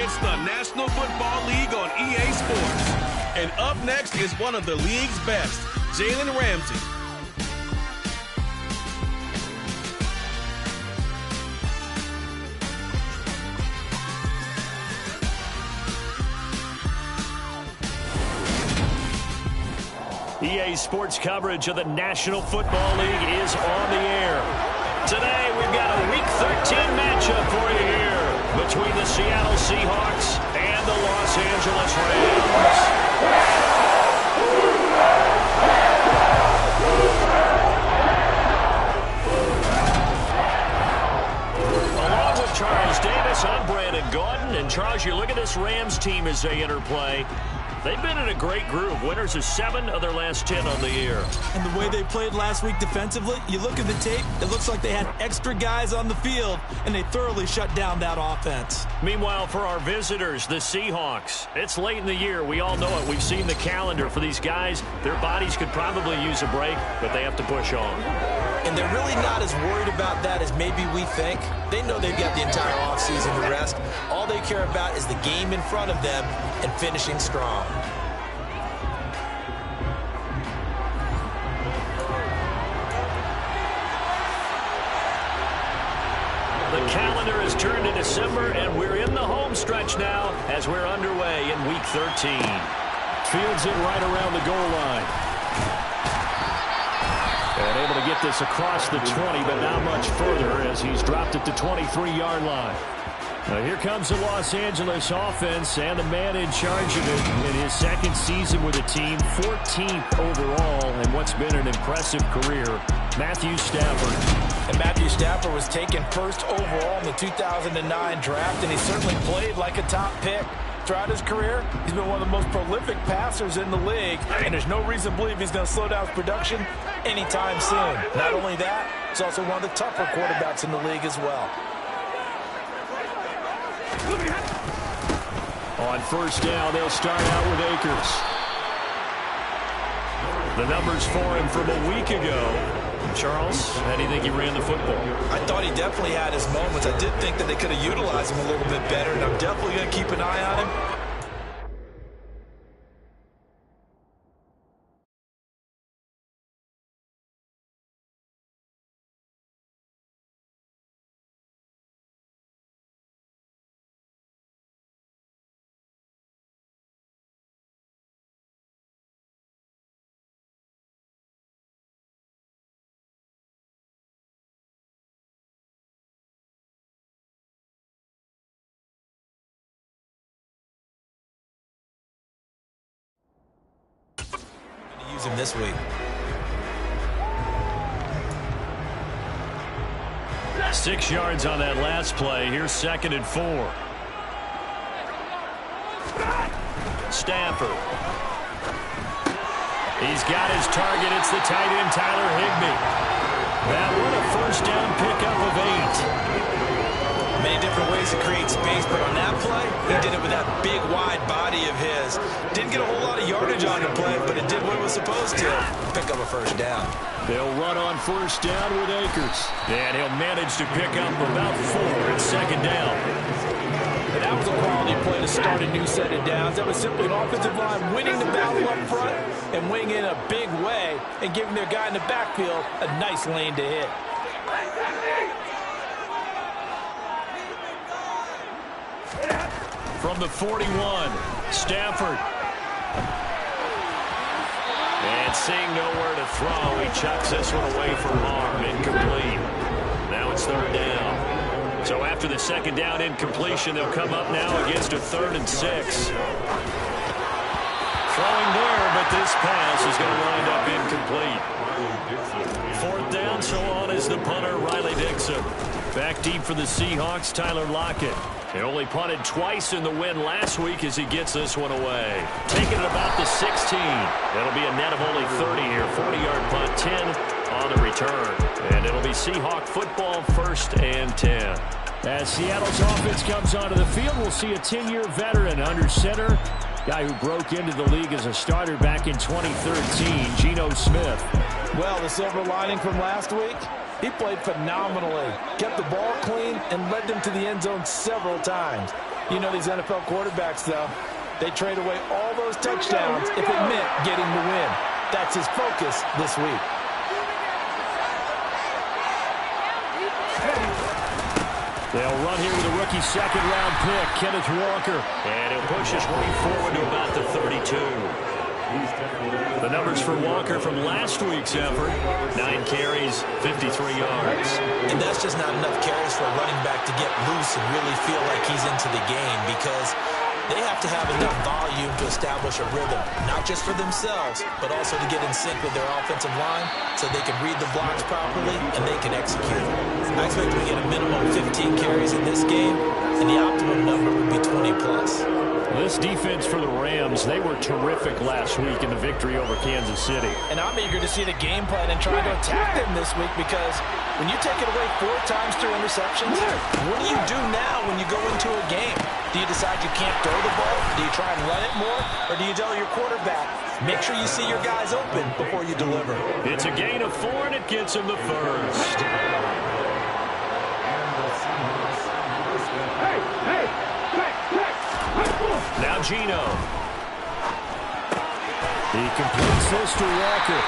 It's the National Football League on EA Sports. And up next is one of the league's best, Jalen Ramsey. EA Sports coverage of the National Football League is on the air. Today, we've got a Week 13 matchup for you here between the Seattle Seahawks and the Los Angeles Rams. Along with Charles Davis, I'm Brandon Gordon. And Charles, you look at this Rams team as they interplay. They've been in a great group. Winners of 7 of their last 10 on the year. And the way they played last week defensively, you look at the tape, it looks like they had extra guys on the field, and they thoroughly shut down that offense. Meanwhile, for our visitors, the Seahawks, it's late in the year. We all know it. We've seen the calendar for these guys. Their bodies could probably use a break, but they have to push on. And they're really not as worried about that as maybe we think. They know they've got the entire offseason to rest. All they care about is the game in front of them and finishing strong. The calendar has turned to December, and we're in the home stretch now as we're underway in Week 13. Fields it right around the goal line. And able to get this across the 20, but not much further as he's dropped it to 23-yard line. Now here comes the Los Angeles offense, and the man in charge of it in his second season with the team, 14th overall in what's been an impressive career, Matthew Stafford. And Matthew Stafford was taken first overall in the 2009 draft, and he certainly played like a top pick. Throughout his career, he's been one of the most prolific passers in the league, and there's no reason to believe he's going to slow down his production anytime soon. Not only that, he's also one of the tougher quarterbacks in the league as well. On first down, they'll start out with Akers. The numbers for him from a week ago. Charles, how do you think he ran the football? I thought he definitely had his moments. I did think that they could have utilized him a little bit better, and I'm definitely going to keep an eye on him. Use him this week. 6 yards on that last play. Here's 2nd and 4. Stafford. He's got his target. It's the tight end, Tyler Higbee. That one, a first down pickup of 8. Many different ways to create space, but on that play, he did it with that big, wide body of his. Didn't get a whole lot of yardage on the play, but it did what it was supposed to. Pick up a first down. They'll run on first down with Akers. And he'll manage to pick up about 4 at 2nd down. And that was a quality play to start a new set of downs. That was simply an offensive line winning the battle up front and winning in a big way and giving their guy in the backfield a nice lane to hit. From the 41, Stafford. And seeing nowhere to throw, he chucks this one away from harm. Incomplete. Now it's 3rd down. So after the 2nd down incompletion, they'll come up now against a 3rd and 6. Throwing there, but this pass is going to wind up incomplete. 4th down, so on is the punter, Riley Dixon. Back deep for the Seahawks, Tyler Lockett. They only punted twice in the win last week as he gets this one away. Taking it about the 16. That'll be a net of only 30 here. 40-yard punt, 10 on the return. And it'll be Seahawk football, 1st and 10. As Seattle's offense comes onto the field, we'll see a 10-year veteran under center. Guy who broke into the league as a starter back in 2013, Geno Smith. Well, the silver lining from last week, he played phenomenally, kept the ball clean, and led them to the end zone several times. You know these NFL quarterbacks, though, they trade away all those touchdowns if it meant getting the win. That's his focus this week. They'll run here with a rookie second-round pick, Kenneth Walker. And he'll push his way forward to about the 32. The numbers for Walker from last week's effort, 9 carries, 53 yards. And that's just not enough carries for a running back to get loose and really feel like he's into the game, because they have to have enough volume to establish a rhythm, not just for themselves, but also to get in sync with their offensive line so they can read the blocks properly and they can execute. I expect we get a minimum of 15 carries in this game, and the optimum number would be 20+. This defense for the Rams, they were terrific last week in the victory over Kansas City. And I'm eager to see the game plan and try to attack them this week, because when you take it away 4 times through interceptions, what do you do now when you go into a game? Do you decide you can't throw the ball? Do you try and run it more? Or do you tell your quarterback, make sure you see your guys open before you deliver? It's a gain of 4, and it gets him the first. Now Gino. He completes this to Walker.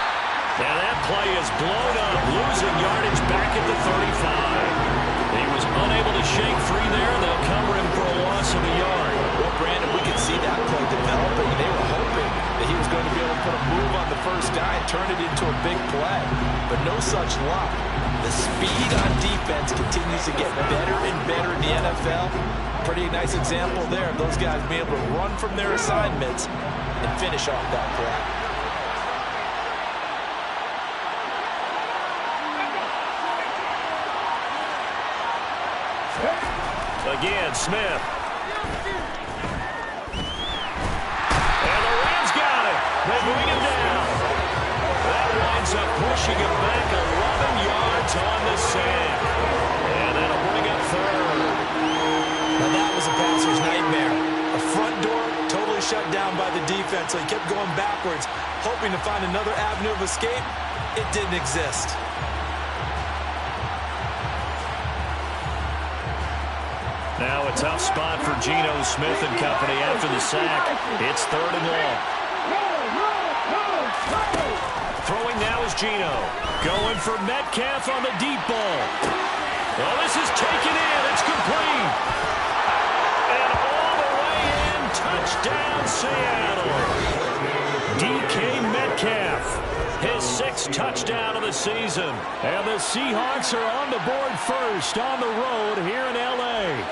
Now that play is blown up, losing yardage back at the 35. He was unable to shake free there. They'll cover him for a loss of a yard. Well, Brandon, we could see that play developing. They were hoping that he was going to be able to put a move on the first guy and turn it into a big play. But no such luck. The speed on defense continues to get better and better in the NFL. Pretty nice example there of those guys being able to run from their assignments and finish off that play. Again, Smith. And the Rams got it. They bring him down. That winds up pushing him back 11 yards on the sack. And that'll bring up third. Now that was a passer's nightmare. A front door totally shut down by the defense, so he kept going backwards, hoping to find another avenue of escape. It didn't exist. Now a tough spot for Geno Smith and company after the sack. It's 3rd and long. Throwing now is Geno. Going for Metcalf on the deep ball. Well, this is taken in. It's complete. And all the way in. Touchdown, Seattle. DK Metcalf. His 6th touchdown of the season. And the Seahawks are on the board first on the road here in L.A.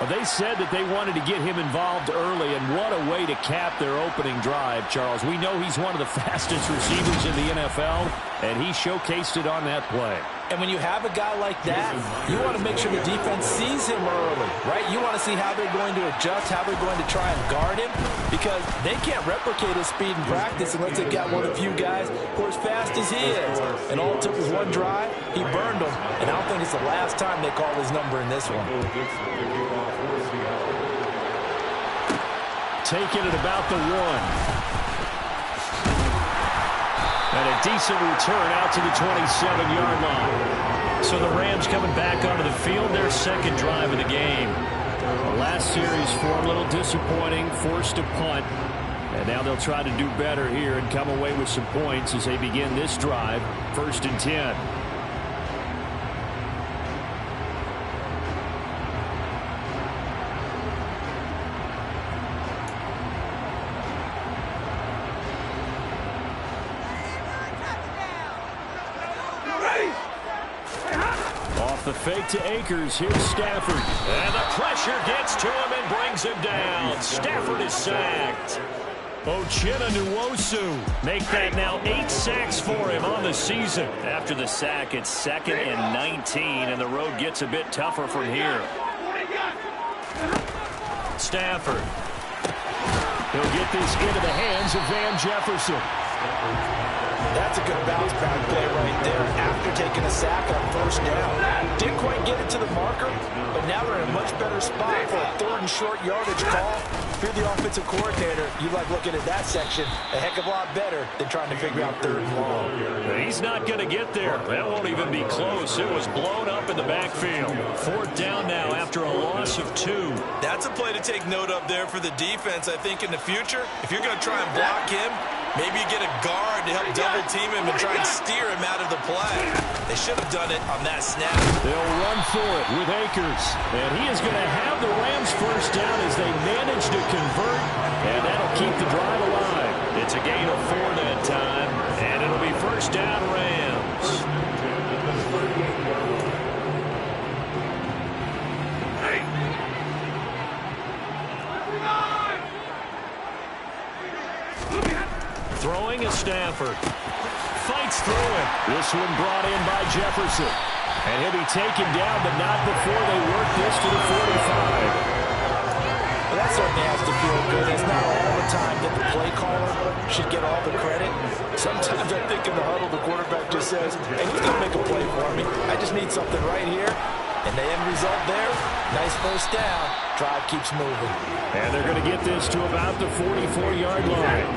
They said that they wanted to get him involved early, and what a way to cap their opening drive, Charles. We know he's one of the fastest receivers in the NFL, and he showcased it on that play. And when you have a guy like that, you want to make sure the defense sees him early, right? You want to see how they're going to adjust, how they're going to try and guard him, because they can't replicate his speed in practice unless they've got one of the few guys who are as fast as he is. And all it took was one drive. He burned them, and I don't think it's the last time they call his number in this one. Taking it about the 1. And a decent return out to the 27-yard line. So the Rams coming back onto the field, their 2nd drive of the game. The last series for a little disappointing, forced a punt. And now they'll try to do better here and come away with some points as they begin this drive, 1st and 10. The fake to Akers. Here's Stafford. And the pressure gets to him and brings him down. Stafford is sacked. Uchenna Nwosu make that now 8 sacks for him on the season. After the sack, it's 2nd and 19, and the road gets a bit tougher from here. Stafford. He'll get this into the hands of Van Jefferson. That's a good bounce back play right there after taking a sack on first down. Didn't quite get it to the marker, but now they're in a much better spot for a third and short yardage call. If you're the offensive coordinator, you like looking at that section a heck of a lot better than trying to figure out third and long. He's not going to get there. That won't even be close. It was blown up in the backfield. Fourth down now after a loss of 2. That's a play to take note of there for the defense, I think, in the future. If you're going to try and block him, maybe you get a guard to help double team him and try and steer him out of the play. They should have done it on that snap. They'll run for it with Akers. And he is going to have the Rams first down as they manage to convert. And that'll keep the drive alive. It's a gain of 4 that time. And it'll be first down Rams. Throwing is Stafford. Fights through it. This one brought in by Jefferson. And he'll be taken down, but not before they work this to the 45. Well, that certainly has to feel good. It's not all the time that the play caller should get all the credit. Sometimes I think in the huddle, the quarterback just says, hey, who's going to make a play for me? I just need something right here. And the end result there, nice first down. Drive keeps moving. And they're going to get this to about the 44-yard line.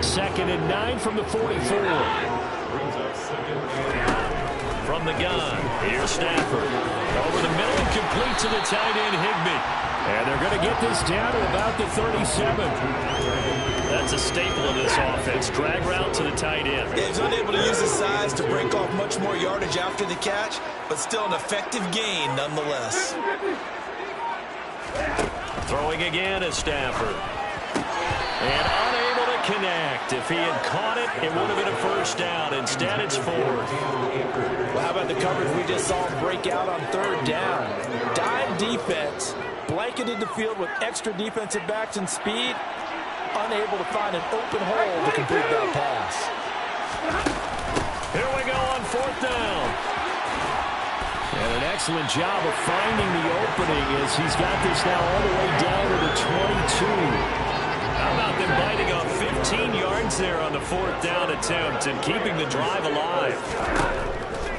2nd and 9 from the 44. From the gun, here's Stafford. Over the middle and complete to the tight end, Higbee. And they're going to get this down to about the 37. That's a staple of this offense. Drag route to the tight end. Yeah, he's unable to use his size to break off much more yardage after the catch, but still an effective gain nonetheless. Throwing again is Stafford. And unable to connect. If he had caught it, it would have been a first down. Instead, it's 4th. Well, how about the coverage we just saw him break out on third down? Dime defense, blanketed the field with extra defensive backs and speed, unable to find an open hole to complete that pass. Here we go on 4th down. And an excellent job of finding the opening as he's got this now all the way down to the 22. How about them biting off 15 yards there on the 4th down attempt and keeping the drive alive?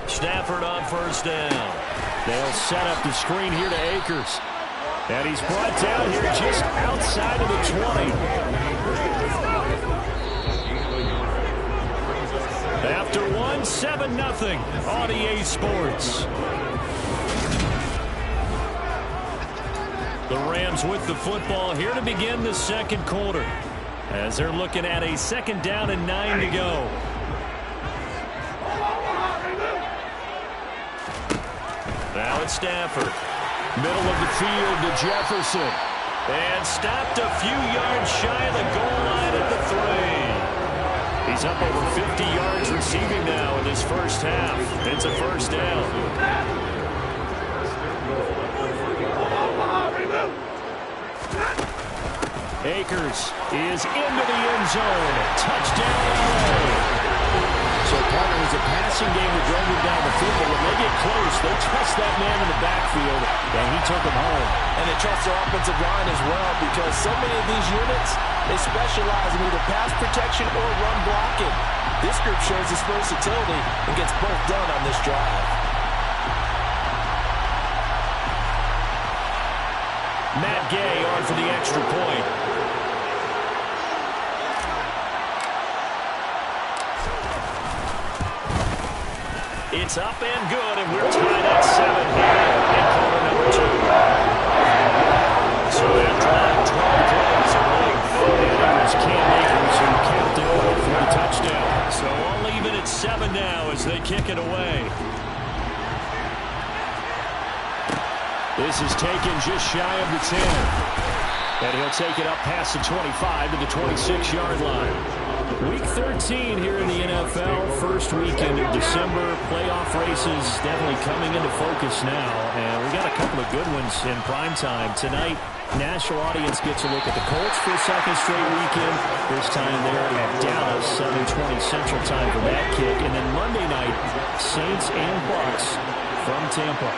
Stafford on first down. They'll set up the screen here to Akers. And he's brought down here just outside of the 20. After 7-0 on EA Sports. The Rams with the football here to begin the second quarter as they're looking at a 2nd down and 9 to go. Now it's Stafford. Middle of the field to Jefferson. And stopped a few yards shy of the goal line at the 3. He's up over 50 yards receiving now in this first half. It's a first down. Akers is into the end zone. Touchdown. So, partner, it was a passing game that drove him down the field, but when they get close, they trust that man in the backfield, and he took him home. And they trust their offensive line as well, because so many of these units, they specialize in either pass protection or run blocking. This group shows its versatility and gets both done on this drive. Matt Gay on for the extra point. It's up and good, and we're tied at 7 here in quarter number 2. So that drive, 12 plays in length, and it was Cam Akers who capped it off for the touchdown. So all even at 7 now as they kick it away. This is taken just shy of the 10. And he'll take it up past the 25 to the 26-yard line. Week 13 here in the NFL. First weekend of December. Playoff races definitely coming into focus now. And we got a couple of good ones in prime time. Tonight, national audience gets a look at the Colts for a second straight weekend. This time there at Dallas, 7:20 Central Time for that kick. And then Monday night, Saints and Bucks from Tampa.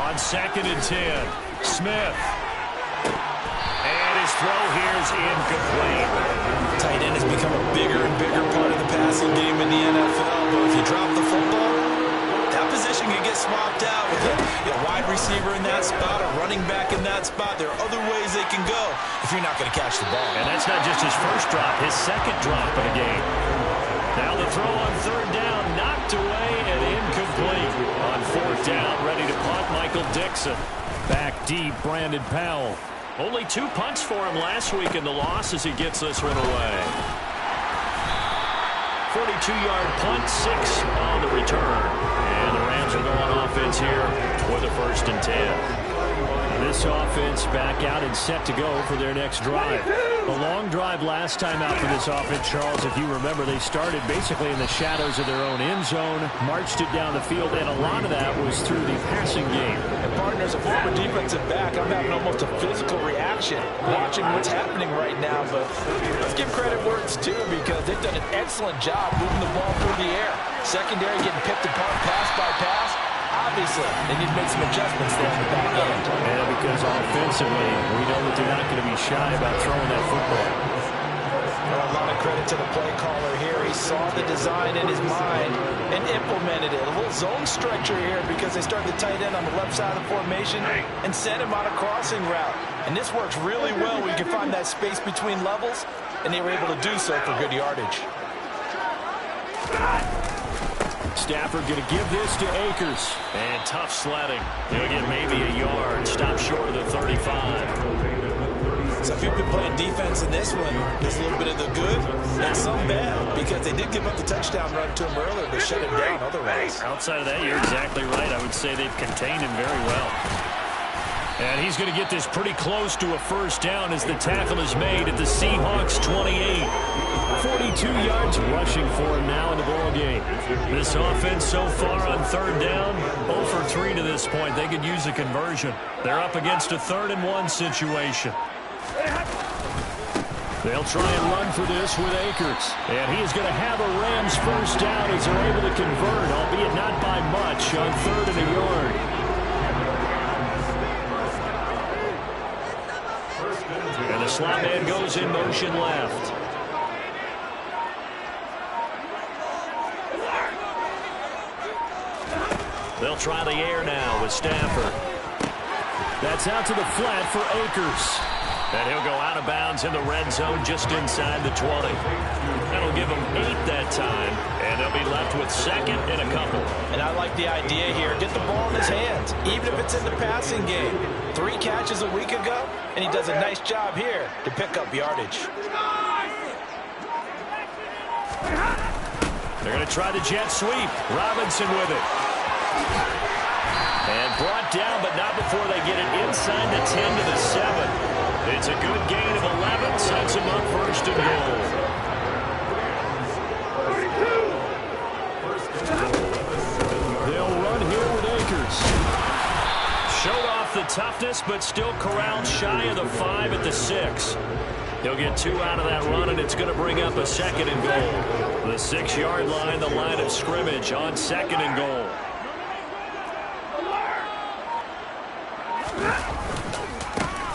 On 2nd and 10, Smith. And his throw here is incomplete. Tight end has become a bigger and bigger part of the passing game in the NFL, but if you drop the football, that position can get swapped out with a wide receiver in that spot, a running back in that spot. There are other ways they can go if you're not going to catch the ball. And that's not just his first drop, his second drop of the game. Now the throw on third down, knocked away and incomplete. On fourth down, ready to punt, Michael Dixon. Back deep, Brandon Powell. Only 2 punts for him last week in the loss as he gets this one away. 42-yard punt, 6 on the return. And the Rams are going offense here for the 1st and 10. This offense back out and set to go for their next drive. A long drive last time out for this offense, Charles. If you remember, they started basically in the shadows of their own end zone, marched it down the field, and a lot of that was through the passing game. And partners, a former defensive back, I'm having almost a physical reaction watching what's happening right now. But let's give credit where it's due because they've done an excellent job moving the ball through the air. Secondary getting picked apart pass by pass. Obviously, they need to make some adjustments there in the back end. And because offensively, we know that they're not going to be shy about throwing that football. A lot of credit to the play caller here. He saw the design in his mind and implemented it. A little zone stretcher here because they started the tight end on the left side of the formation and sent him on a crossing route. And this works really well when you can find that space between levels, and they were able to do so for good yardage. Stafford going to give this to Akers. And tough sledding. He'll get maybe a yard. Stop short of the 35. So if you've been playing defense in this one, there's a little bit of the good and some bad because they did give up the touchdown run to him earlier, but shut him down otherwise. Outside of that, you're exactly right. I would say they've contained him very well. And he's going to get this pretty close to a first down as the tackle is made at the Seahawks 28. 42 yards rushing for him now in the ball game. This offense so far on third down, 0 for 3 to this point. They could use a conversion. They're up against a 3rd and 1 situation. They'll try and run for this with Akers. And he is going to have a Rams first down as they're able to convert, albeit not by much, on 3rd and a yard. And the slot man goes in motion left. They'll try the air now with Stafford. That's out to the flat for Akers. And he'll go out of bounds in the red zone just inside the 20. That'll give him 8 that time. And they'll be left with 2nd and a couple. And I like the idea here. Get the ball in his hands, even if it's in the passing game. 3 catches a week ago, and he does a nice job here to pick up yardage. They're going to try the jet sweep. Robinson with it. And brought down, but not before they get it inside the 10 to the 7. It's a good gain of 11, sets him up 1st and goal. They'll run here with Akers. Showed off the toughness, but still corralled shy of the 5 at the 6. He'll get 2 out of that run, and it's going to bring up a 2nd and goal. The 6-yard line, the line of scrimmage on 2nd and goal.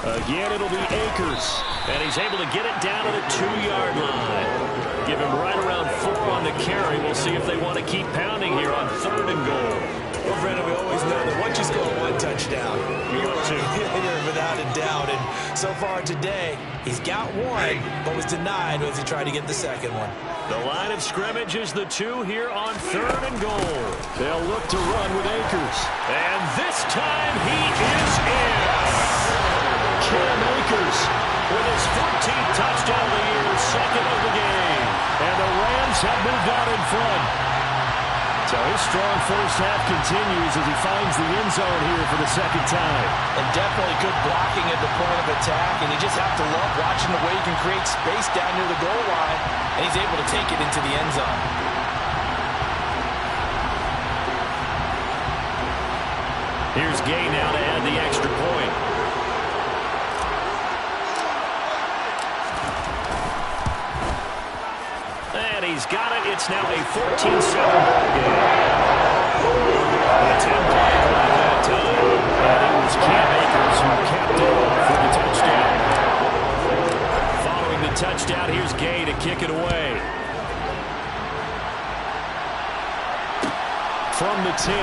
Again, it'll be Akers. And he's able to get it down to the 2-yard line. Give him right around 4 on the carry. We'll see if they want to keep pounding here on 3rd and goal. Well, Brandon, we always know that once you score 1 touchdown, you're without a doubt. And so far today, he's got 1, but was denied as he tried to get the 2nd one. The line of scrimmage is the 2 here on 3rd and goal. They'll look to run with Akers. And this time he is in. Cam Akers with his 14th touchdown of the year, 2nd of the game. And the Rams have moved out in front. So his strong first half continues as he finds the end zone here for the 2nd time. And definitely good blocking at the point of attack. And you just have to love watching the way he can create space down near the goal line. And he's able to take it into the end zone. Here's Gay now to add the extra point. And he's got it. It's now a 14-7 ball game. The 10-play drive that time. And it was Cam Akers who capped it for the touchdown. Gay to kick it away. From the 10.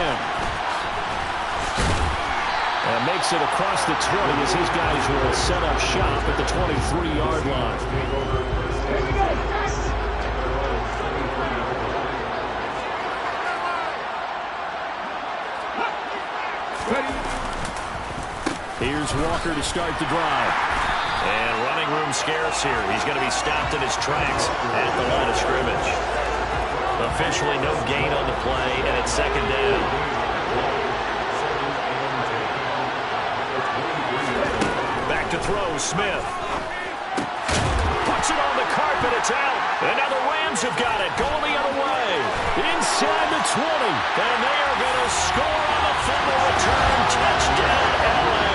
And makes it across the 20 as his guys will set up shop at the 23-yard line. Here's Walker to start the drive. And running room scarce here. He's going to be stopped in his tracks at the line of scrimmage. Officially no gain on the play, and it's second down. Back to throw, Smith. Puts it on the carpet, it's out. And now the Rams have got it, going the other way. Inside the 20. And they are going to score on the fumble return. Touchdown, LA.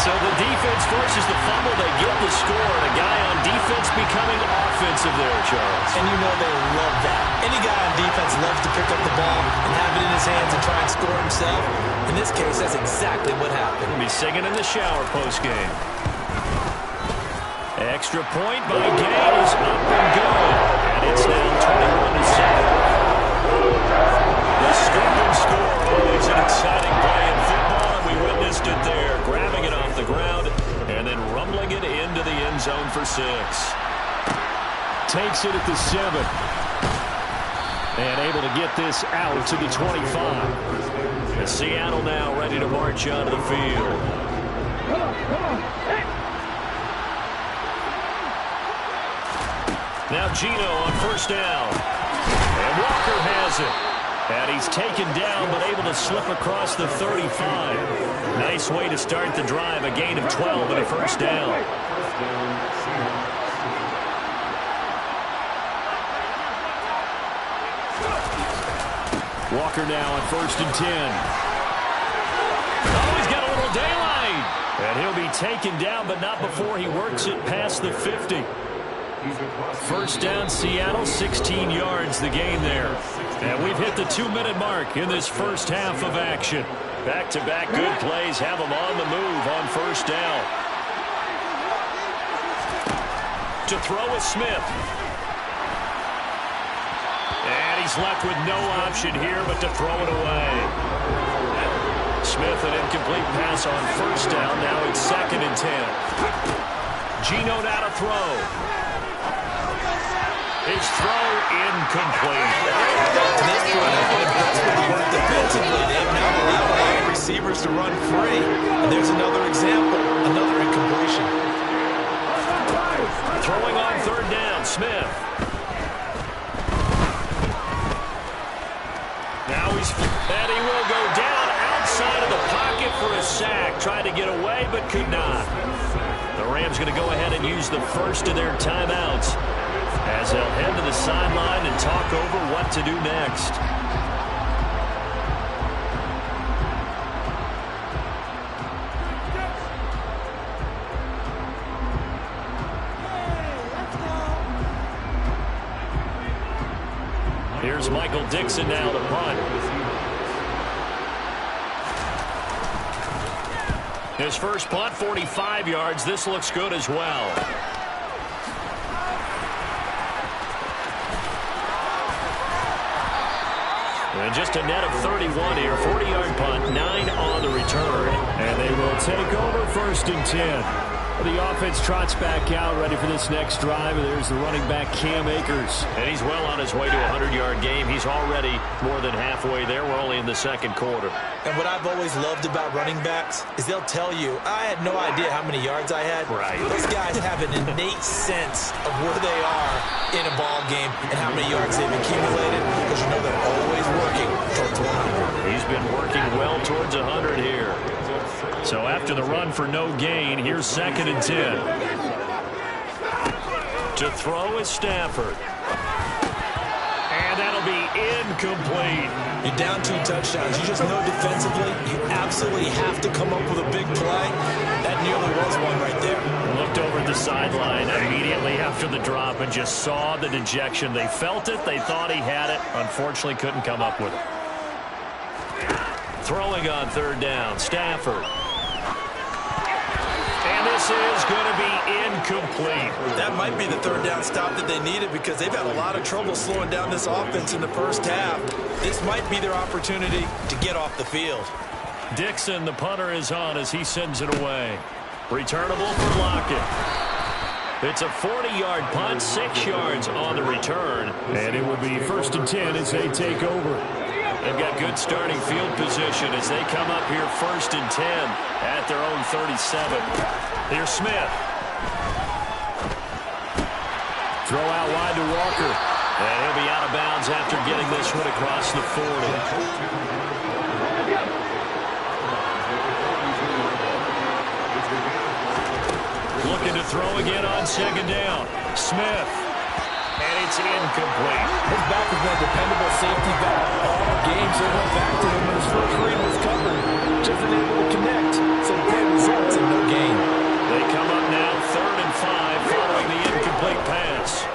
So the defense forces the fumble. They get the score. And a guy on defense becoming offensive there, Charles. And you know they love that. Any guy on defense loves to pick up the ball and have it in his hands and try and score himself. In this case, that's exactly what happened. He'll be singing in the shower post-game. Extra point by Gay is up and good. And it's now 21-7. The scoop and score. Always an exciting play in football, and we witnessed it there. Grabbing it off the ground and then rumbling it into the end zone for 6. Takes it at the 7. And able to get this out to the 25. And Seattle now ready to march onto the field. Now Gino on first down. And Walker has it. And he's taken down but able to slip across the 35. Nice way to start the drive. A gain of 12 and a first down. Walker now on first and 10. Oh, he's got a little daylight. And he'll be taken down, but not before he works it past the 50. First down, Seattle, 16 yards the gain there. And we've hit the 2-minute mark in this first half of action. Back-to-back good plays have them on the move on first down. To throw is Smith. And he's left with no option here but to throw it away. Smith, an incomplete pass on first down. Now it's second and 10. Gino now to throw. His throw incomplete. To this point, I've been impressed with the work defensively. They've now allowed a lot of receivers to run free. And there's another example, another incompletion. Throwing on third down, Smith. Now and he will go down outside of the pocket for a sack. Tried to get away, but could not. The Rams going to go ahead and use the first of their timeouts as they'll head to the sideline and talk over what to do next. Here's Michael Dixon now to punt. His first punt, 45 yards. This looks good as well. And just a net of 31 here. 40-yard punt, 9 on the return. And they will take over first and 10. The offense trots back out, ready for this next drive. And there's the running back, Cam Akers. And he's well on his way to a 100-yard game. He's already more than halfway there. We're only in the second quarter. And what I've always loved about running backs is they'll tell you, I had no idea how many yards I had. Right. Those guys have an innate sense of where they are in a ball game and how many yards they've accumulated, because you know they're always working towards 100. He's been working well towards 100 here. So after the run for no gain, here's second and 10. To throw is Stafford. And that'll be incomplete. You're down 2 touchdowns. You just know defensively you absolutely have to come up with a big play. That nearly was one right there. Looked over at the sideline immediately after the drop and just saw the dejection. They felt it. They thought he had it. Unfortunately, couldn't come up with it. Throwing on third down, Stafford. And And this is going to be incomplete. That might be the third down stop that they needed because they've had a lot of trouble slowing down this offense in the first half. This might be their opportunity to get off the field. Dixon, the punter, is on as he sends it away. Returnable for Lockett. It's a 40-yard punt, 6 yards on the return. And it will be 1st and 10 as they take over. They've got good starting field position as they come up here 1st and 10 at their own 37. Here's Smith. Throw out wide to Walker. And he'll be out of bounds after getting this one across the 40. Looking to throw again on 2nd down. Smith. And it's incomplete. His back has been a dependable safety valve all games. They went back to him when his first read was covered. Just unable to connect. So the play results in no gain. They come up now 3rd and 5 following the incomplete pass.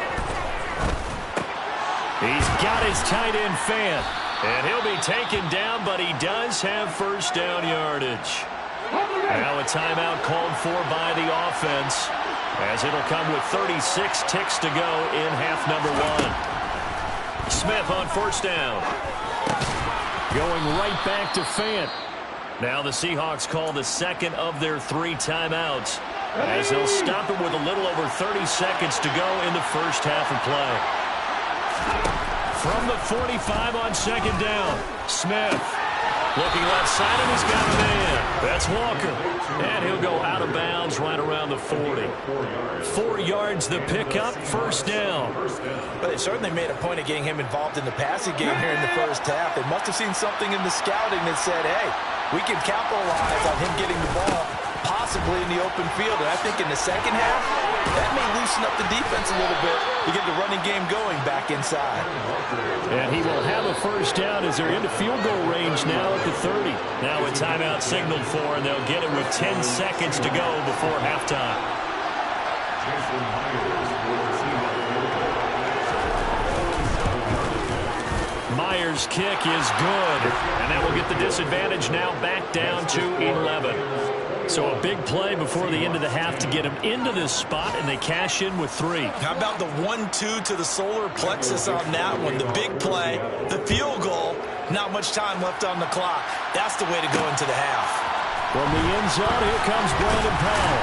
He's got his tight end Fant. And he'll be taken down, but he does have 1st down yardage. Now a timeout called for by the offense, as it'll come with 36 ticks to go in half number 1. Smith on 1st down. Going right back to Fant. Now the Seahawks call the 2nd of their 3 timeouts, as they'll stop it with a little over 30 seconds to go in the first half of play. From the 45 on 2nd down, Smith. Looking left side, and he's got a man. That's Walker. And he'll go out of bounds right around the 40. 4 yards the pickup, 1st down. But they certainly made a point of getting him involved in the passing game here in the first half. They must have seen something in the scouting that said, hey, we can capitalize on him getting the ball, possibly in the open field. And I think in the second half, that may loosen up the defense a little bit to get the running game going back inside. And he will have a 1st down as they're into field goal range now at the 30. Now a timeout signaled for, and they'll get it with 10 seconds to go before halftime. Myers' kick is good, and that will get the disadvantage now back down to 11. So a big play before the end of the half to get him into this spot, and they cash in with 3. How about the 1-2 to the solar plexus on that one? The big play, the field goal, not much time left on the clock. That's the way to go into the half. From the end zone, here comes Brandon Powell.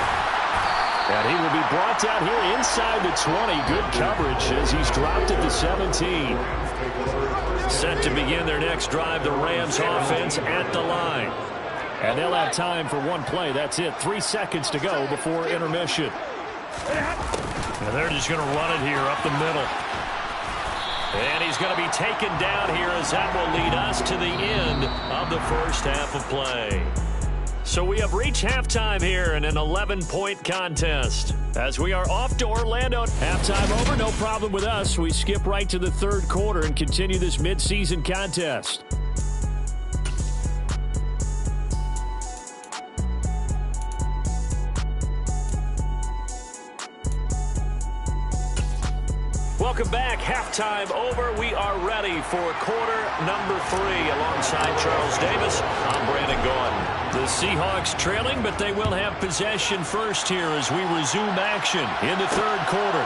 And he will be brought down here inside the 20. Good coverage as he's dropped at the 17. Set to begin their next drive, the Rams offense at the line. And they'll have time for 1 play. That's it. 3 seconds to go before intermission. And they're just going to run it here up the middle. And he's going to be taken down here as that will lead us to the end of the first half of play. So we have reached halftime here in an 11-point contest. As we are off to Orlando. Halftime over, no problem with us. We skip right to the 3rd quarter and continue this midseason contest. Welcome back. Halftime over. We are ready for quarter number 3. Alongside Charles Davis, I'm Brandon Gordon. The Seahawks trailing, but they will have possession first here as we resume action in the 3rd quarter.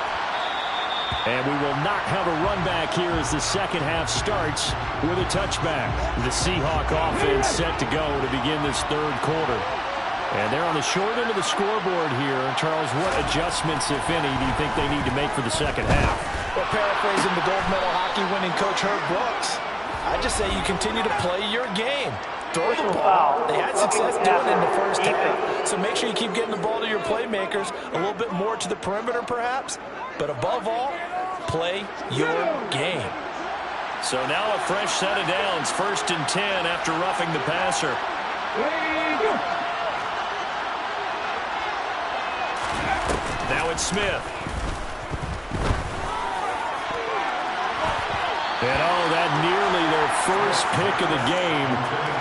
And we will not have a run back here as the second half starts with a touchback. The Seahawk offense set to go to begin this 3rd quarter. And they're on the short end of the scoreboard here. Charles, what adjustments, if any, do you think they need to make for the second half? Well, paraphrasing the gold medal hockey winning coach Herb Brooks, I just say you continue to play your game. Throw the ball. They had success doing it in the first half. So make sure you keep getting the ball to your playmakers, a little bit more to the perimeter perhaps. But above all, play your game. So now a fresh set of downs. 1st and 10 after roughing the passer. Now it's Smith. And that nearly their first pick of the game,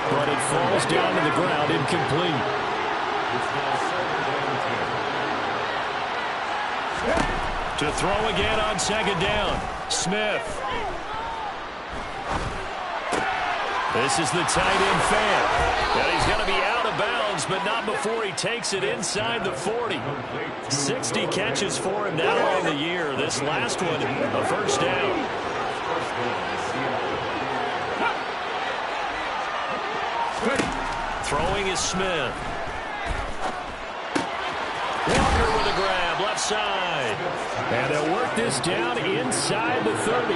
but it falls down to the ground incomplete. To throw again on 2nd down, Smith. This is the tight end Fant. And he's going to be out of bounds but not before he takes it inside the 40. 60 catches for him now on the year. This last one, a first down. Throwing is Smith. Walker with a grab, left side. And they'll work this down inside the 30.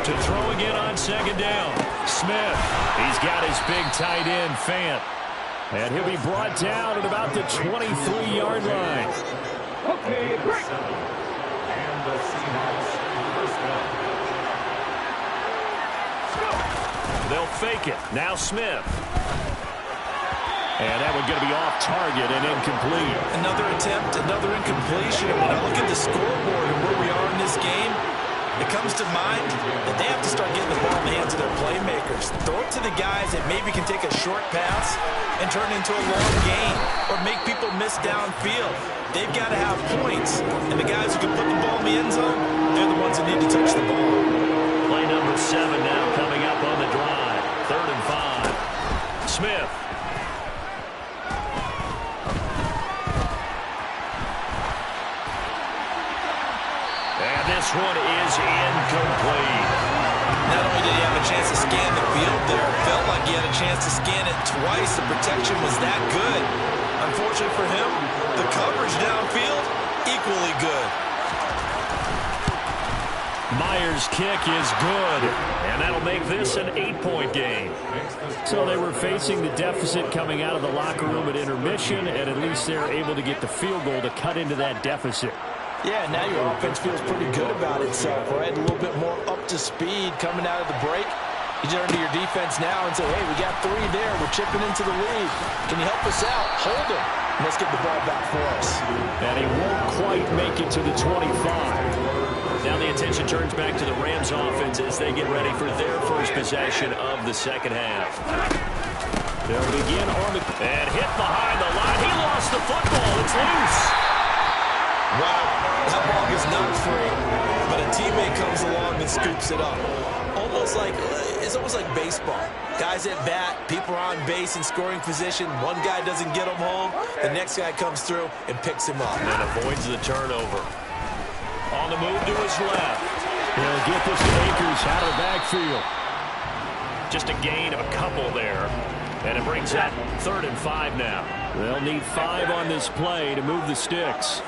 To throw again on second down. Smith, he's got his big tight end, Fant. And he'll be brought down at about the 23-yard line. Okay, break. And the Seahawks first down. They'll fake it. Now Smith. And that one's going to be off target and incomplete. Another attempt, another incompletion. And when I look at the scoreboard and where we are in this game, it comes to mind that they have to start getting the ball in the hands of their playmakers. Throw it to the guys that maybe can take a short pass and turn it into a long gain or make people miss downfield. They've got to have points. And the guys who can put the ball in the end zone, they're the ones that need to touch the ball. Play number 7 now coming up on the drive. 3rd and 5. Smith. And this one is incomplete. Not only did he have a chance to scan the field there, it felt like he had a chance to scan it twice. The protection was that good. Unfortunately for him, the coverage downfield, equally good. Myers' kick is good, and that'll make this an 8-point game. So they were facing the deficit coming out of the locker room at intermission, and at least they're able to get the field goal to cut into that deficit. Yeah, now your offense feels pretty good about itself, right? A little bit more up to speed coming out of the break. You turn to your defense now and say, hey, we got 3 there. We're chipping into the lead. Can you help us out? Hold him. Let's get the ball back for us. And he won't quite make it to the 25. Now the attention turns back to the Rams offense as they get ready for their first possession of the second half. They'll begin on the... And hit behind the line. He lost the football. It's loose. Wow, that ball is not free, but a teammate comes along and scoops it up. It's almost like baseball. Guys at bat, people are on base in scoring position. One guy doesn't get him home. The next guy comes through and picks him up. And avoids the turnover. On the move to his left. He'll get this to Akers out of the backfield. Just a gain of a couple there. And it brings up 3rd and 5 now. They'll need 5 on this play to move the sticks.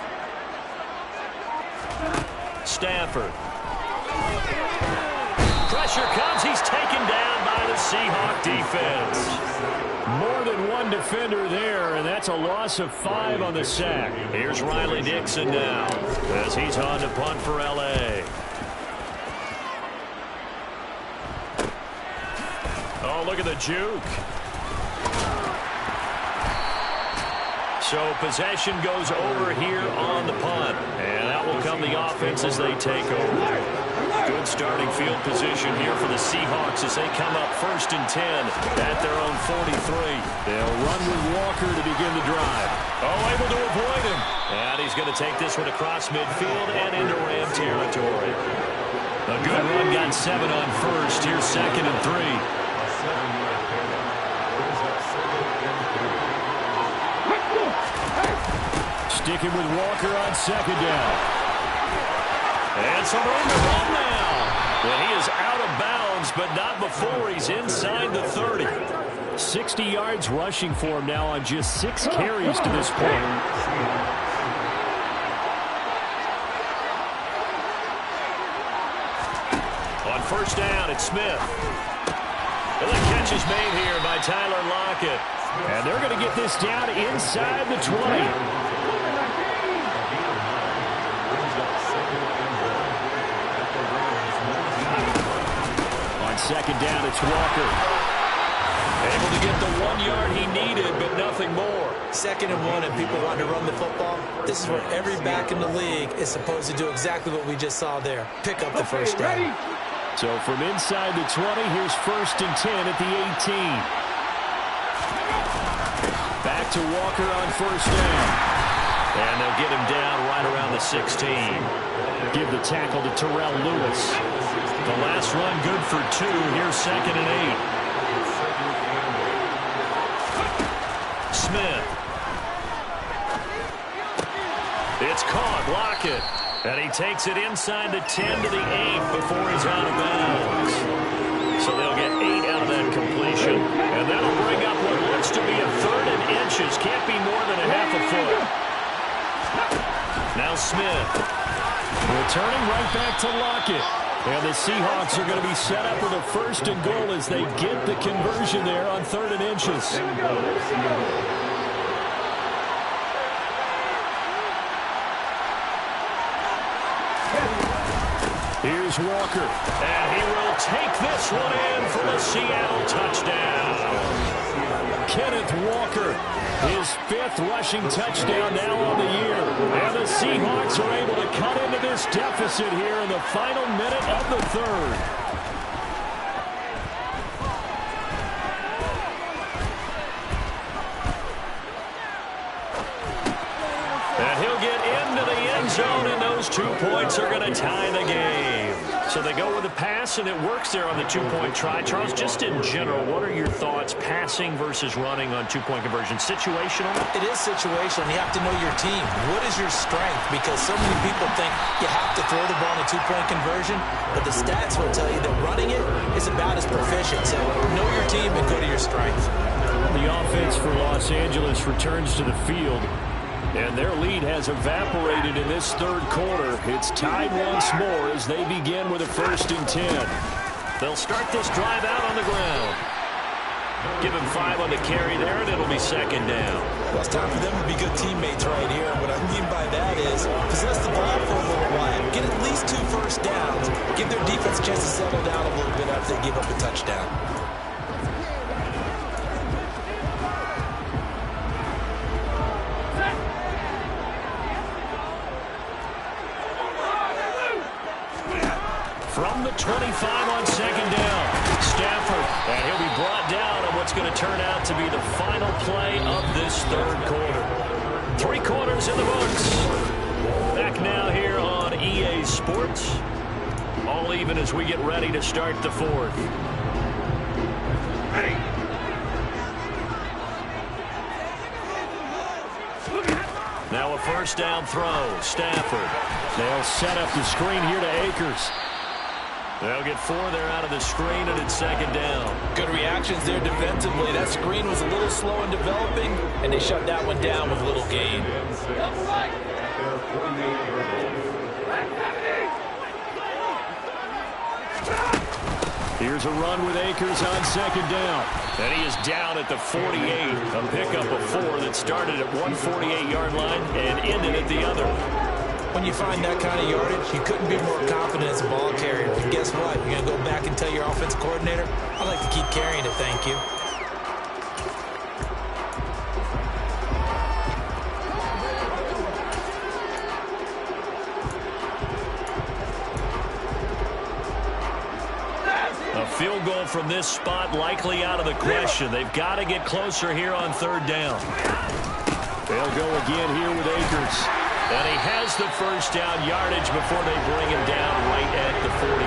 Stafford. Pressure comes. He's taken down by the Seahawks defense. More than one defender there, and that's a loss of 5 on the sack. Here's Riley Dixon now as he's on to punt for L.A. Oh, look at the juke. So possession goes over here on the punt. And out will come the offense as they take over. Good starting field position here for the Seahawks as they come up 1st and 10 at their own 43. They'll run with Walker to begin the drive. Oh, able to avoid him. And he's going to take this one across midfield and into Ram territory. A good run, got 7 on first. Here's 2nd and 3. Sticking with Walker on 2nd down. And some room to run now. Well, he is out of bounds, but not before he's inside the 30. 60 yards rushing for him now on just 6 carries to this point. On 1st down, it's Smith. And the catch is made here by Tyler Lockett. And they're going to get this down inside the 20. On 2nd down, it's Walker. Able to get the 1 yard he needed, but nothing more. 2nd and 1, and people want to run the football. This is where every back in the league is supposed to do exactly what we just saw there. Pick up the first down. So from inside the 20, here's 1st and 10 at the 18. Back to Walker on 1st down. And they'll get him down right around the 16. Give the tackle to Terrell Lewis. The last run good for 2. Here's 2nd and 8. Smith. It's caught. Lockett. And he takes it inside the 10 to the 8 before he's out of bounds. So they'll get 8 out of that completion. And that'll bring up what looks to be a 3rd and inches. Can't be more than a half a foot. Now Smith. Returning right back to Lockett. And the Seahawks are going to be set up with a 1st and goal as they get the conversion there on 3rd and inches. Here's Walker. And he will take this one in for the Seattle touchdown. Kenneth Walker, his 5th rushing touchdown now on the year. And the Seahawks are able to cut into this deficit here in the final minute of the 3rd. And he'll get into the end zone, and those 2 points are going to tie the game. So they go with the pass, and it works there on the 2-point try. Charles, just in general, what are your thoughts passing versus running on 2-point conversion? Situational? It is situational. You have to know your team. What is your strength? Because so many people think you have to throw the ball in a 2-point conversion, but the stats will tell you that running it is about as proficient. So know your team and go to your strength. The offense for Los Angeles returns to the field. And their lead has evaporated in this 3rd quarter. It's tied once more as they begin with a 1st and 10. They'll start this drive out on the ground. Give him 5 on the carry there, and it'll be 2nd down. Well, it's time for them to be good teammates right here. What I mean by that is possess the ball for a little while. Get at least 2 first downs. Give their defense a chance to settle down a little bit after they give up a touchdown. From the 25 on 2nd down, Stafford, and he'll be brought down on what's going to turn out to be the final play of this 3rd quarter. 3 quarters in the books. Back now here on EA Sports. All even as we get ready to start the 4th. Ready. Now a 1st down throw. Stafford. They'll set up the screen here to Akers. They'll get 4 there out of the screen, and it's 2nd down. Good reactions there defensively. That screen was a little slow in developing, and they shut that one down with little gain. Here's a run with Akers on 2nd down. And he is down at the 48. A pickup of 4 that started at 148-yard line and ended at the other. When you find that kind of yardage, you couldn't be more confident as a ball carrier. But guess what? You're going to go back and tell your offensive coordinator, I'd like to keep carrying it, thank you. A field goal from this spot likely out of the question. They've got to get closer here on 3rd down. They'll go again here with Akers. And he has the 1st down yardage before they bring him down right at the 45.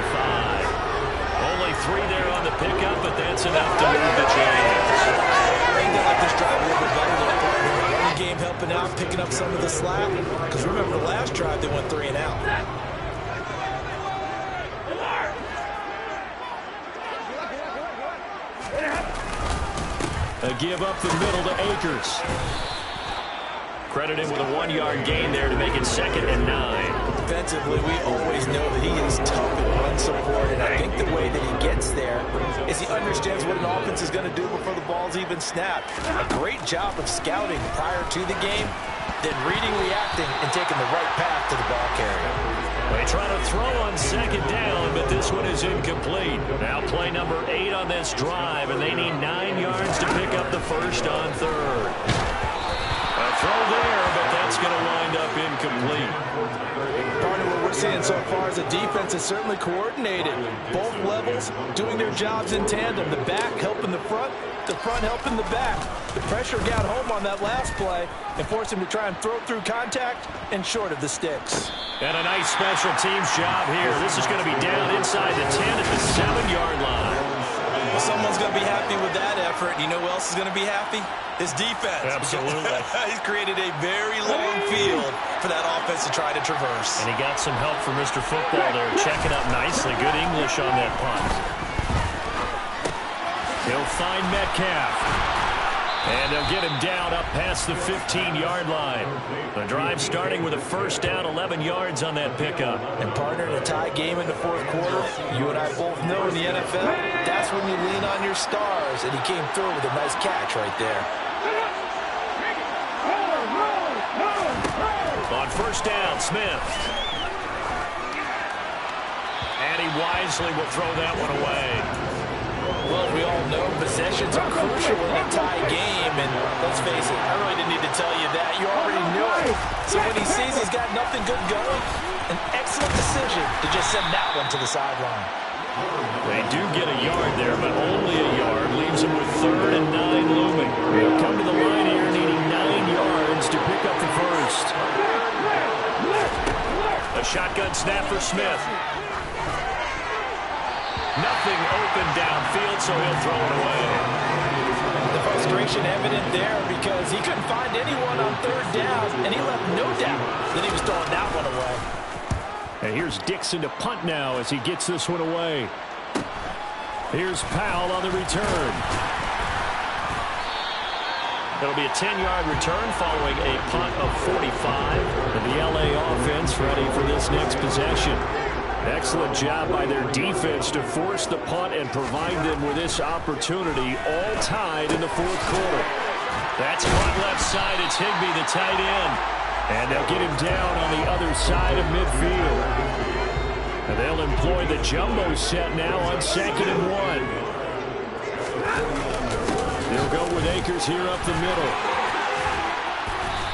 Only 3 there on the pickup, but that's enough to move the chains. I think they like this drive a little bit better. The running game helping out, picking up some of the slack. Because remember, the last drive, they went 3 and out. A give up the middle to Akers. Credit him with a 1-yard gain there to make it 2nd and 9. Defensively, we always know that he is tough in run support, and I think the way that he gets there is he understands what an offense is going to do before the ball's even snapped. A great job of scouting prior to the game, then reading, reacting, and taking the right path to the ball carrier. They try to throw on 2nd down, but this one is incomplete. Now play number 8 on this drive, and they need 9 yards to pick up the 1st on 3rd. A throw there, but that's going to wind up incomplete. Partner, what we're seeing so far is the defense is certainly coordinated. Both levels doing their jobs in tandem. The back helping the front helping the back. The pressure got home on that last play and forced him to try and throw through contact and short of the sticks. And a nice special teams job here. This is going to be down inside the 10 at the 7-yard line. Well, someone's going to be happy with that effort. You know who else is going to be happy? His defense. Absolutely. He's created a very long field for that offense to try to traverse. And he got some help from Mr. Football there, checking up nicely. Good English on that punt. He'll find Metcalf. And they'll get him down up past the 15-yard line. The drive starting with a first down, 11 yards on that pickup. And partner, in a tie game in the fourth quarter, you and I both know in the NFL, that's when you lean on your stars. And he came through with a nice catch right there. On first down, Smith. And he wisely will throw that one away. Well, we all know possessions are crucial in a tie game, and let's face it, I really didn't need to tell you that. You already knew it. So when he sees he's got nothing good going, an excellent decision to just send that one to the sideline. They do get a yard there, but only a yard. Leaves him with 3rd and 9 looming. They'll come to the line here needing 9 yards to pick up the first. A shotgun snap for Smith. Nothing open downfield, so he'll throw it away. The frustration evident there because he couldn't find anyone on 3rd down, and he left no doubt that he was throwing that one away. And here's Dixon to punt now as he gets this one away. Here's Powell on the return. It'll be a 10-yard return following a punt of 45. And the LA offense ready for this next possession. Excellent job by their defense to force the punt and provide them with this opportunity, all tied in the fourth quarter. That's punt left side. It's Higbee, the tight end. And they'll get him down on the other side of midfield. And they'll employ the jumbo set now on 2nd and 1. They'll go with Akers here up the middle.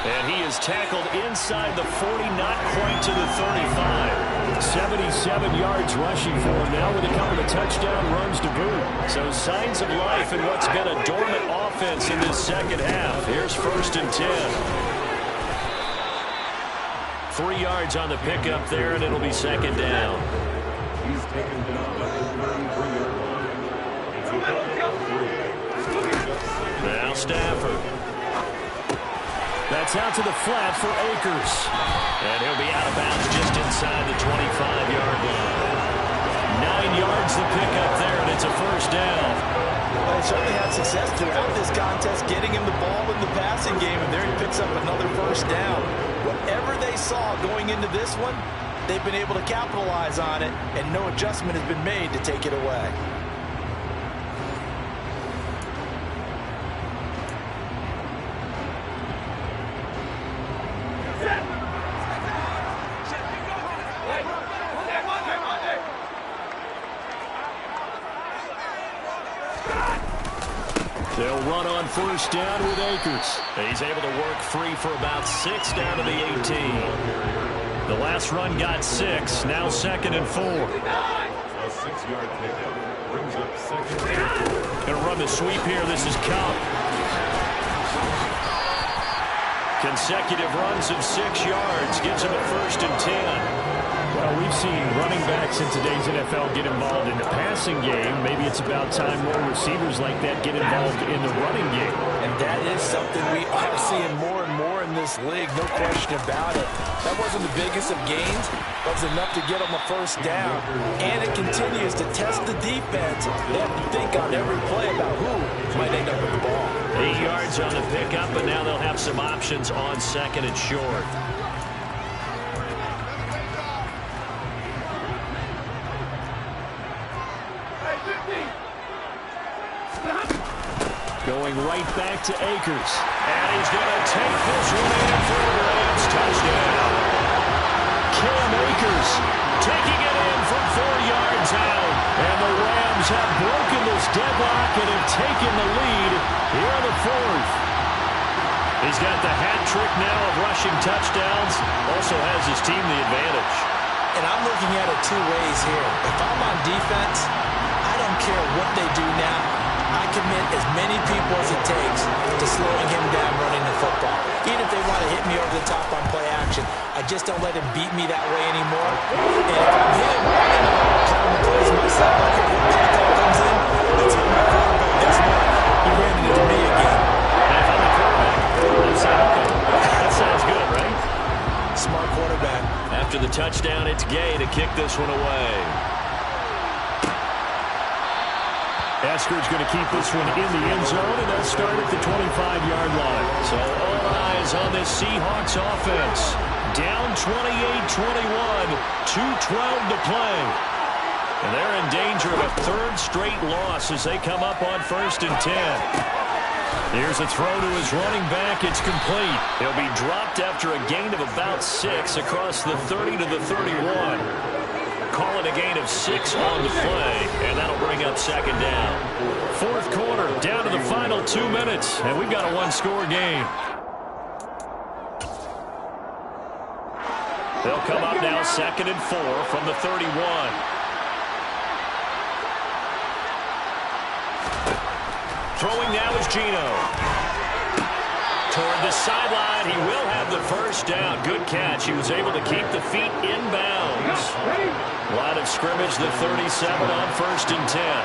And he is tackled inside the 40, not quite to the 35. 77 yards rushing for him now with a couple of touchdown runs to boot. So signs of life in what's been a dormant offense in this second half. Here's 1st and 10. 3 yards on the pickup there, and it'll be 2nd down. He's taken down at the 33-yard line. Now Stafford. That's out to the flat for Akers. And he'll be out of bounds just inside the 25-yard line. 9 yards the pickup there, and it's a first down. Well, they certainly had success throughout this contest, getting him the ball in the passing game, and there he picks up another first down. Whatever they saw going into this one, they've been able to capitalize on it, and no adjustment has been made to take it away. They'll run on first down with Akers. He's able to work free for about 6 down to the 18. The last run got 6. Now 2nd and 4. A 6-yard pickup brings up 2nd and 4. Gonna run the sweep here. This is Cup. Consecutive runs of 6 yards gives him a 1st and 10. Well, we've seen running backs in today's NFL get involved in the passing game. Maybe it's about time more receivers like that get involved in the running game. And that is something we are seeing more and more in this league, no question about it. That wasn't the biggest of gains, but it was enough to get them a first down. And it continues to test the defense. They have to think on every play about who might end up with the ball. 8 yards on the pickup, but now they'll have some options on 2nd and short. Going right back to Akers. And he's going to take this one in for a Rams touchdown. Cam Akers Taking it in from 4 yards out. And the Rams have broken this deadlock and have taken the lead here in the 4th. He's got the hat trick now of rushing touchdowns. Also has his team the advantage. And I'm looking at it two ways here. If I'm on defense, I don't care what they do now. I commit as many people as it takes to slowing him down running the football. Even if they want to hit me over the top on play action, I just don't let him beat me that way anymore. And if I'm him, I'm calling the plays myself. I don't care what play call comes in. Let's hit my quarterback this month. He ran it into me again. And if I'm the quarterback, I'm saying, okay, that sounds good, right? Smart quarterback. After the touchdown, it's Gay to kick this one away. Eskridge going to keep this one in the end zone, and they'll start at the 25-yard line. So all eyes on this Seahawks offense. Down 28-21, 2:12 to play. And they're in danger of a third straight loss as they come up on 1st and 10. Here's a throw to his running back. It's complete. He'll be dropped after a gain of about 6 across the 30 to the 31. Call it a gain of 6 on the play, and that'll bring up 2nd down. 4th quarter, down to the final 2 minutes, and we've got a 1-score game. They'll come up now 2nd and 4 from the 31. Throwing now is Gino. Toward the sideline, he will have the first down. Good catch. He was able to keep the feet inbounds. Line of scrimmage, the 37 on 1st and 10.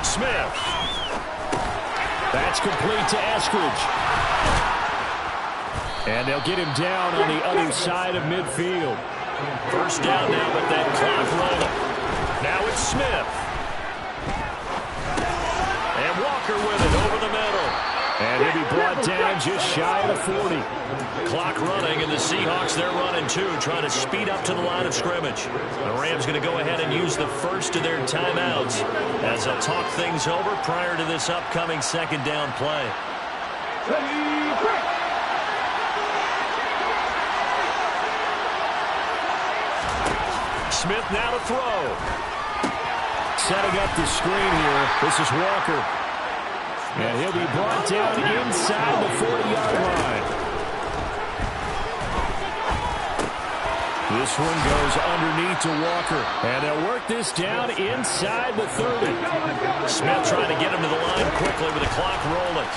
Smith. That's complete to Eskridge. And they'll get him down on the other side of midfield. First down now, but that clock rolling. Now it's Smith. And Walker with it over the middle. And he'll be brought down just shy of the 40. Clock running, and the Seahawks, they're running too, trying to speed up to the line of scrimmage. The Rams going to go ahead and use the first of their timeouts as they'll talk things over prior to this upcoming 2nd down play. Smith now to throw. Setting up the screen here. This is Walker. And he'll be brought down inside the 40-yard line. This one goes underneath to Walker. And they'll work this down inside the 30. Smith trying to get him to the line quickly with the clock rolling.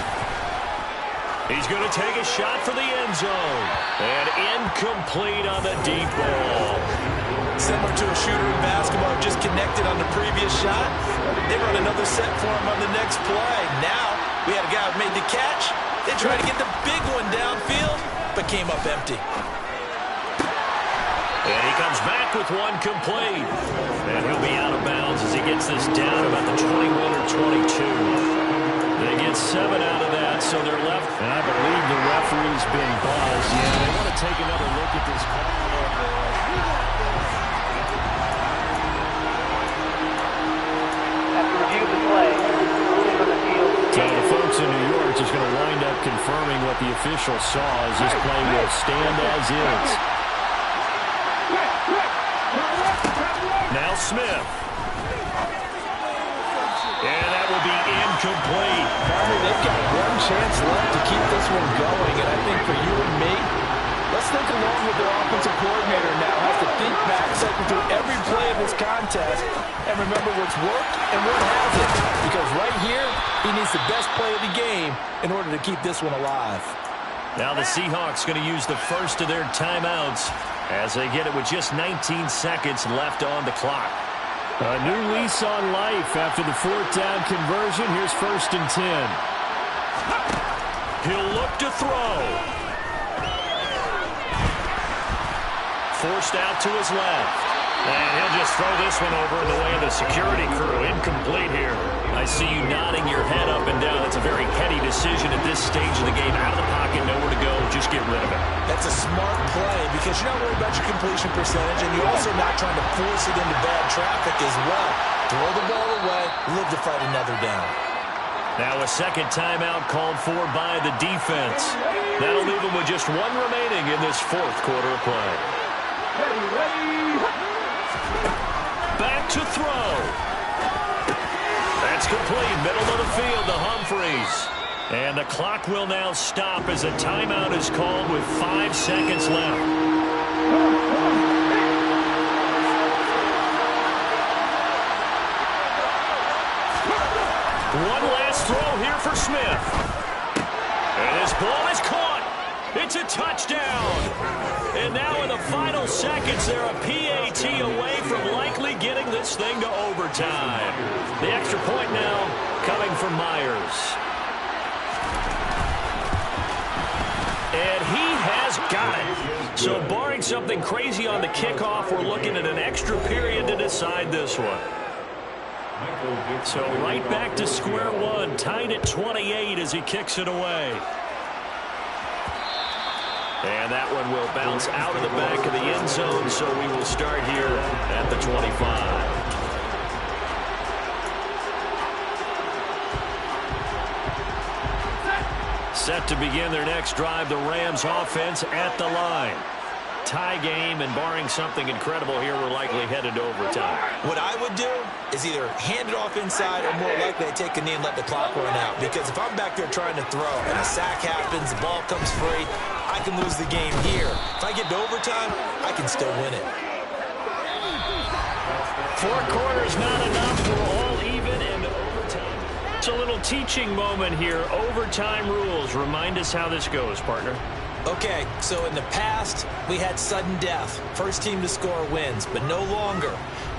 He's going to take a shot for the end zone. And incomplete on the deep ball. Similar to a shooter in basketball who just connected on the previous shot. They run another set for him on the next play. Now, we had a guy who made the catch. They tried to get the big one downfield, but came up empty. And he comes back with one complete. And he'll be out of bounds as he gets this down about the 21 or 22. They get 7 out of that, so they're left. And I believe the referee's been buzzed. Yeah, they want to take another look at this call. So the folks in New York just going to wind up confirming what the official saw as this play will stand as is. Now Smith. And that will be incomplete. They've got one chance left to keep this one going, and I think for you and me, let's think along with their offensive coordinator now. Has to think back, cycle through every play of this contest, and remember what's worked and what hasn't. Because right here, he needs the best play of the game in order to keep this one alive. Now the Seahawks going to use the first of their timeouts as they get it with just 19 seconds left on the clock. A new lease on life after the 4th down conversion. Here's 1st and 10. He'll look to throw. Forced out to his left. And he'll just throw this one over in the way of the security crew. Incomplete here. I see you nodding your head up and down. It's a very heady decision at this stage of the game. Out of the pocket, nowhere to go. Just get rid of it. That's a smart play because you're not worried about your completion percentage, and you're also not trying to force it into bad traffic as well. Throw the ball away, live to fight another down. Now a second timeout called for by the defense. That'll leave them with just one remaining in this 4th quarter of play. Back to throw. That's complete. Middle of the field to Humphreys. And the clock will now stop as a timeout is called with 5 seconds left. One last throw here for Smith. And his ball is caught. It's a touchdown. And now in the final seconds, they're a PAT away from likely getting this thing to overtime. The extra point now coming from Myers. And he has got it. So barring something crazy on the kickoff, we're looking at an extra period to decide this one. So right back to square one, tied at 28 as he kicks it away. And that one will bounce out of the back of the end zone, so we will start here at the 25. Set to begin their next drive, the Rams offense at the line. Tie game, and barring something incredible here, we're likely headed to overtime. What I would do is either hand it off inside or more likely I take a knee and let the clock run out. Because if I'm back there trying to throw and a sack happens, the ball comes free, I can lose the game here. If I get to overtime, I can still win it. 4 quarters not enough. We're all even in overtime. It's a little teaching moment here. Overtime rules. Remind us how this goes, partner. Okay, so in the past, we had sudden death. First team to score wins, but no longer.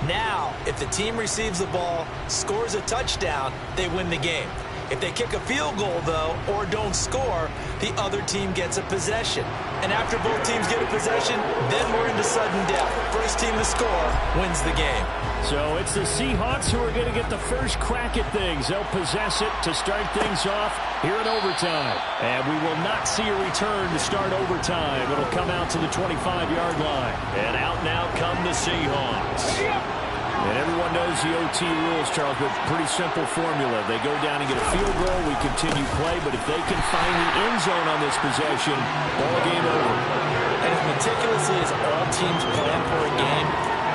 Now, if the team receives the ball, scores a touchdown, they win the game. If they kick a field goal, though, or don't score, the other team gets a possession. And after both teams get a possession, then we're into sudden death. First team to score wins the game. So it's the Seahawks who are going to get the first crack at things. They'll possess it to start things off here in overtime. And we will not see a return to start overtime. It'll come out to the 25-yard line. And out now come the Seahawks. And everyone knows the OT rules, Charles, but pretty simple formula. They go down and get a field goal, we continue play, but if they can find the end zone on this possession, ball game over. And as meticulously as all teams plan for a game,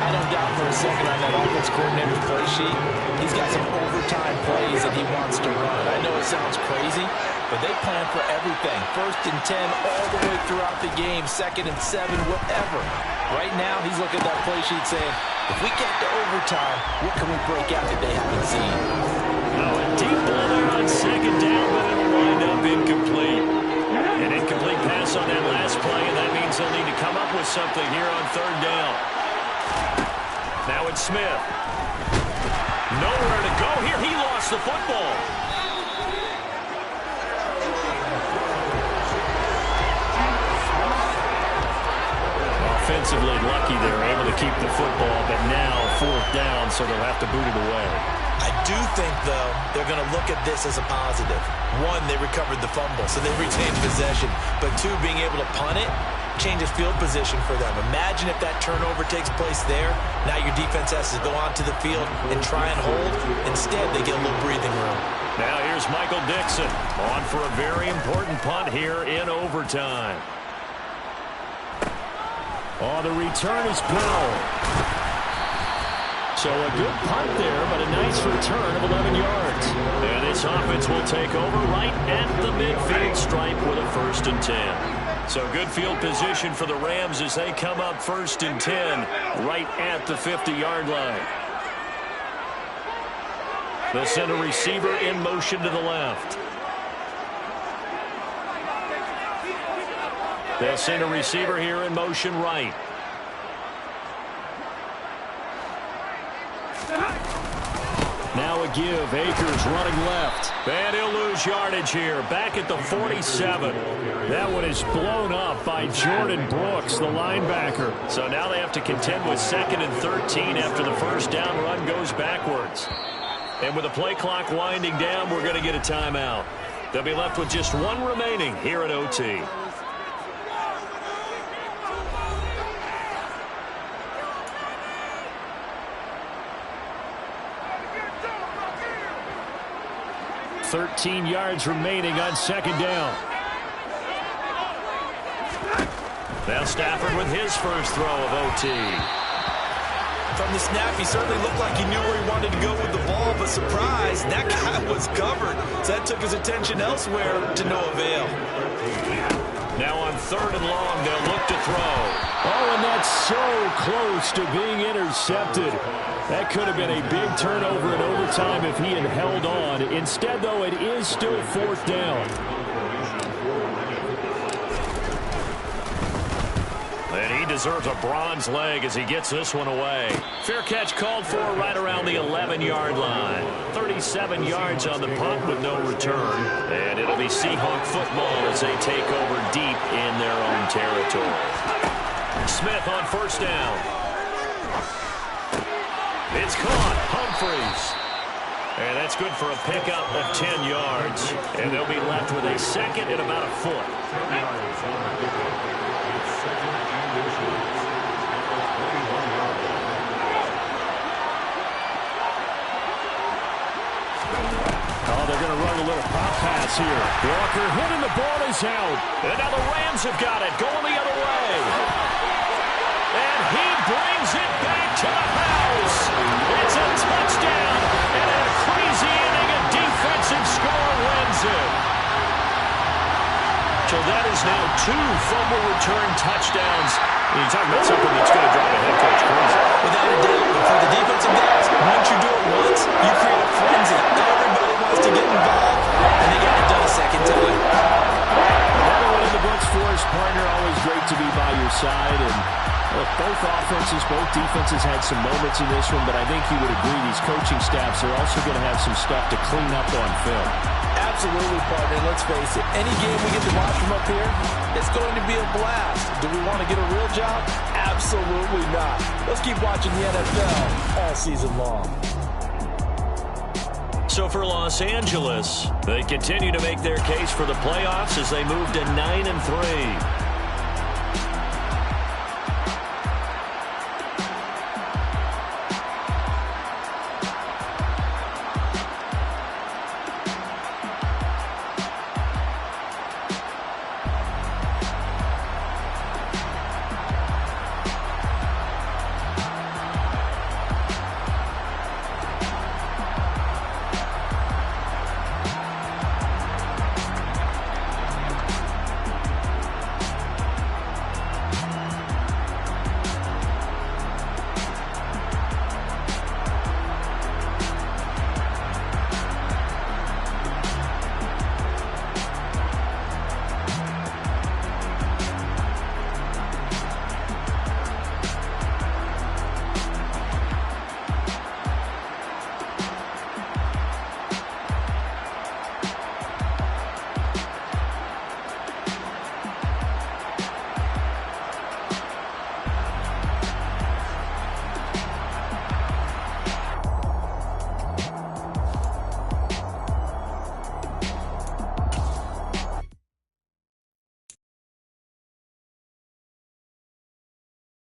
I don't doubt for a second on that offense coordinator's play sheet, he's got some overtime plays that he wants to run. I know it sounds crazy, but they plan for everything. 1st and 10 all the way throughout the game, 2nd and 7, whatever. Right now, he's looking at that play sheet saying, if we get to overtime, what can we break out that they haven't seen? Oh, a deep ball there on 2nd down, but it'll wind up incomplete. An incomplete pass on that last play, and that means they'll need to come up with something here on 3rd down. Now it's Smith. Nowhere to go here. He lost the football. Offensively lucky they were able to keep the football, but now 4th down, so they'll have to boot it away. I do think, though, they're going to look at this as a positive. 1, they recovered the fumble, so they retained possession. But 2, being able to punt it changes field position for them. Imagine if that turnover takes place there. Now your defense has to go onto the field and try and hold. Instead, they get a little breathing room. Now here's Michael Dixon on for a very important punt here in overtime. Oh, the return is Powell. So a good punt there, but a nice return of 11 yards. And this offense will take over right at the midfield stripe with a 1st and 10. So good field position for the Rams as they come up 1st and 10 right at the 50-yard line. They'll send a receiver in motion to the left. They'll send a receiver here in motion right. Now a give. Akers running left. And he'll lose yardage here. Back at the 47. That one is blown up by Jordan Brooks, the linebacker. So now they have to contend with 2nd and 13 after the 1st down run goes backwards. And with the play clock winding down, we're going to get a timeout. They'll be left with just 1 remaining here at OT. $13 yards remaining on 2nd down. Now Stafford with his first throw of OT. From the snap, he certainly looked like he knew where he wanted to go with the ball, but surprise, that guy was covered. So that took his attention elsewhere to no avail. Now on 3rd and long, they'll look to throw. Oh, and that's so close to being intercepted. That could have been a big turnover in overtime if he had held on. Instead, though, it is still 4th down. And he deserves a bronze leg as he gets this one away. Fair catch called for right around the 11-yard line. 37 yards on the punt with no return. And it'll be Seahawk football as they take over deep in their own territory. Smith on 1st down. It's caught. Humphreys. And that's good for a pickup of 10 yards. And they'll be left with a 2nd and about a foot. They're going to run a little pop pass here. Walker hit and the ball is out. And now the Rams have got it, going the other way. And he brings it back to the house. It's a touchdown. And in a crazy inning, a defensive score wins it. So that is now 2 fumble return touchdowns. You talk about something that's going to drive a head coach crazy. Without a doubt, but for the defensive guys, once you do it once, you create a frenzy. Everybody wants to get involved, and they get it done a second time. Another one in the books for his partner. Always great to be by your side. And look, both offenses, both defenses had some moments in this one, but I think you would agree these coaching staffs are also going to have some stuff to clean up on film. Absolutely, partner. Let's face it, any game we get to watch from up here, it's going to be a blast. Do we want to get a real job? Absolutely not. Let's keep watching the NFL all season long. So for Los Angeles, they continue to make their case for the playoffs as they move to 9-3.